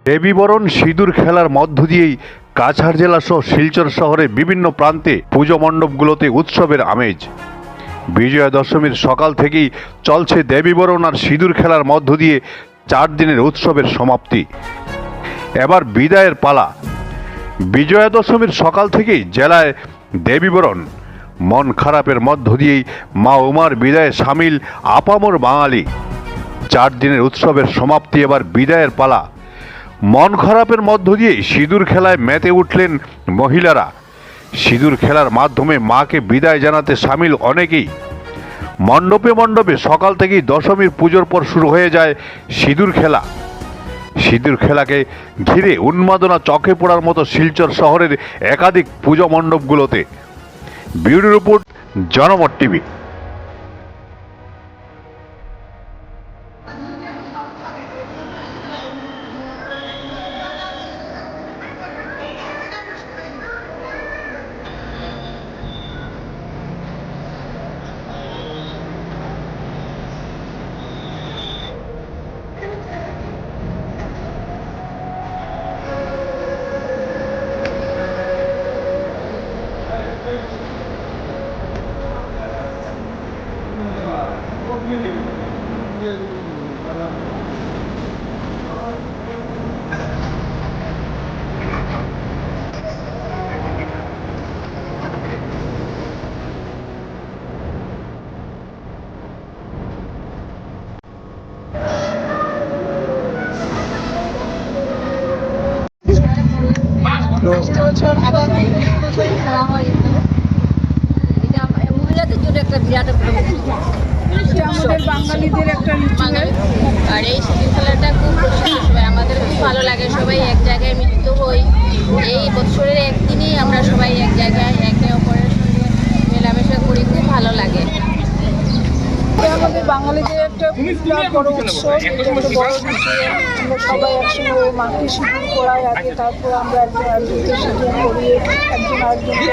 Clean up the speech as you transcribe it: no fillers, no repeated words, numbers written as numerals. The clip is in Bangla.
দেবীবরণ সিঁদুর খেলার মধ্য দিয়েই কাছাড় জেলা সহ শিলচর শহরের বিভিন্ন প্রান্তে পুজো মণ্ডপগুলোতে উৎসবের আমেজ। বিজয়া দশমীর সকাল থেকেই চলছে দেবীবরণ আর সিঁদুর খেলার মধ্য দিয়ে 4 দিনের উৎসবের সমাপ্তি। এবার বিদায়ের পালা। বিজয়া দশমীর সকাল থেকেই জেলায় দেবীবরণ, মন খারাপের মধ্য দিয়েই মা উমার বিদায়ে সামিল আপামর বাঙালি। 4 দিনের উৎসবের সমাপ্তি, এবার বিদায়ের পালা। মন খারাপের মধ্য দিয়ে সিঁদুর খেলায় মেতে উঠলেন মহিলারা। সিঁদুর খেলার মাধ্যমে মাকে বিদায় জানাতে সামিল অনেকেই। মণ্ডপে মণ্ডপে সকাল থেকেই দশমীর পুজোর পর শুরু হয়ে যায় সিঁদুর খেলা। সিঁদুর খেলাকে ঘিরে উন্মাদনা চোখে পড়ার মতো শিলচর শহরের একাধিক পুজো মণ্ডপগুলোতে। ব্যুরো রিপোর্ট, জনমত টিভি। মহিলাদের জন্য একটা বিরাট আমাদের বাঙালিদের একটা রিচুয়াল। আর এই সিঁদুর খেলাটা খুব প্রসিদ্ধ, সবাই আমাদের খুব ভালো লাগে। সবাই এক জায়গায় মিলিত হই। এই বছরের একদিনই আমরা সবাই এক জায়গায় একে অপরের সঙ্গে মেলামেশা করি, খুব ভালো লাগে। আমাদের বাঙালিদের একটা বিরাট বড় উৎসব, একটা বড় রিচুয়াল। আমরা সবাই একসঙ্গে মাকে সিঁদুর করাই আগে, তারপর আমরা একজন আরেকজনকে সিঁদুর করিয়ে একজন আরেকজনকে